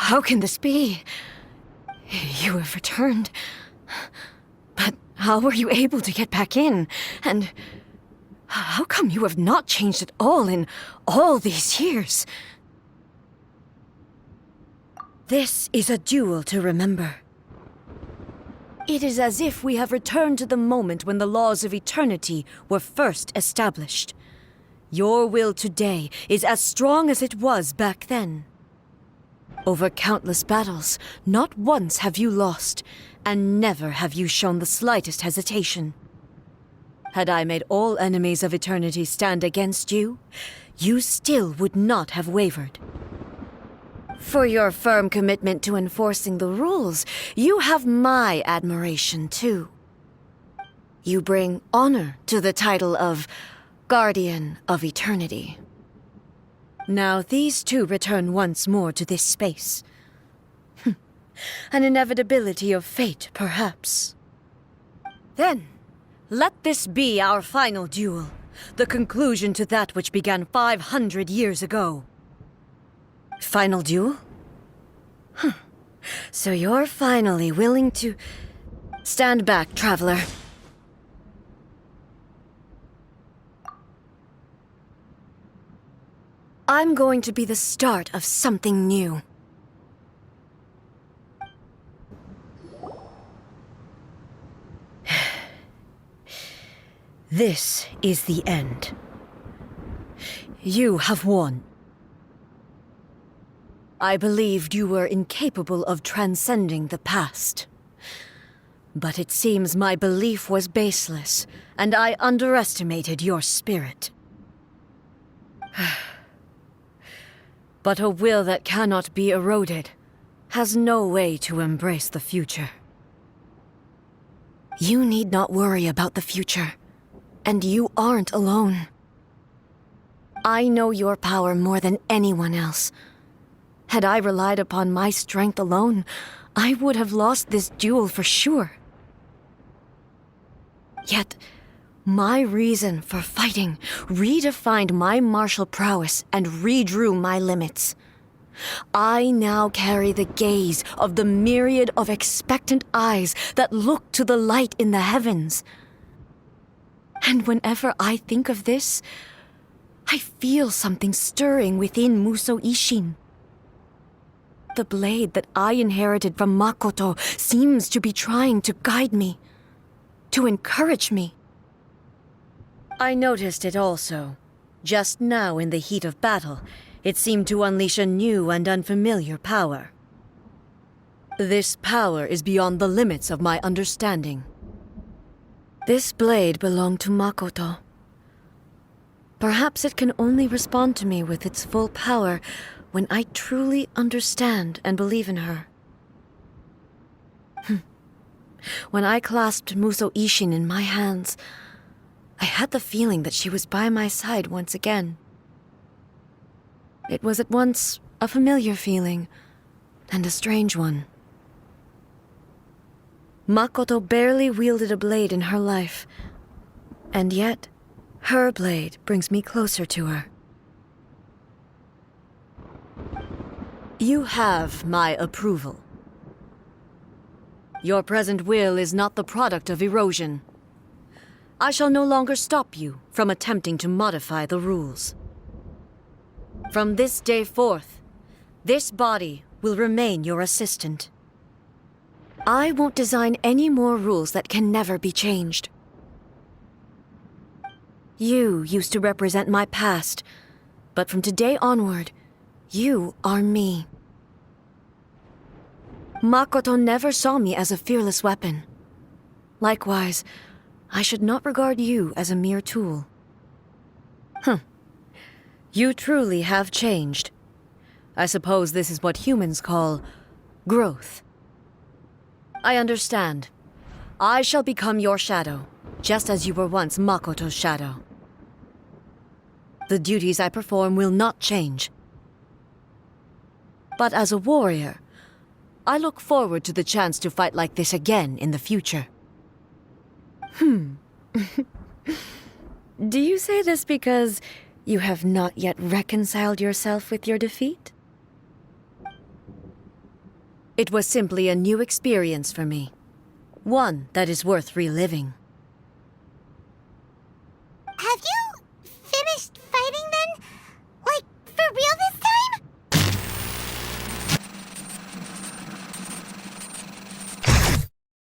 How can this be? You have returned. But how were you able to get back in? And how come you have not changed at all in all these years? This is a duel to remember. It is as if we have returned to the moment when the laws of eternity were first established. Your will today is as strong as it was back then. Over countless battles, not once have you lost, and never have you shown the slightest hesitation. Had I made all enemies of eternity stand against you, you still would not have wavered. For your firm commitment to enforcing the rules, you have my admiration too. You bring honor to the title of Guardian of Eternity. Now these two return once more to this space. An inevitability of fate, perhaps. Then, let this be our final duel, the conclusion to that which began 500 years ago. Final duel? So you're finally willing to... Stand back, traveler. I'm going to be the start of something new. This is the end. You have won. I believed you were incapable of transcending the past. But it seems my belief was baseless, and I underestimated your spirit. But a will that cannot be eroded has no way to embrace the future. You need not worry about the future, and you aren't alone. I know your power more than anyone else. Had I relied upon my strength alone, I would have lost this duel for sure. Yet, my reason for fighting redefined my martial prowess and redrew my limits. I now carry the gaze of the myriad of expectant eyes that look to the light in the heavens. And whenever I think of this, I feel something stirring within Musou Ishin. The blade that I inherited from Makoto seems to be trying to guide me, to encourage me. I noticed it also. Just now in the heat of battle, it seemed to unleash a new and unfamiliar power. This power is beyond the limits of my understanding. This blade belonged to Makoto. Perhaps it can only respond to me with its full power when I truly understand and believe in her. When I clasped Musou Ishin in my hands, I had the feeling that she was by my side once again. It was at once a familiar feeling and a strange one. Makoto barely wielded a blade in her life, and yet her blade brings me closer to her. You have my approval. Your present will is not the product of erosion. I shall no longer stop you from attempting to modify the rules. From this day forth, this body will remain your assistant. I won't design any more rules that can never be changed. You used to represent my past, but from today onward, you are me. Makoto never saw me as a fearless weapon. Likewise, I should not regard you as a mere tool. You truly have changed. I suppose this is what humans call growth. I understand. I shall become your shadow, just as you were once Makoto's shadow. The duties I perform will not change. But as a warrior, I look forward to the chance to fight like this again in the future. Do you say this because you have not yet reconciled yourself with your defeat? It was simply a new experience for me. One that is worth reliving. Have you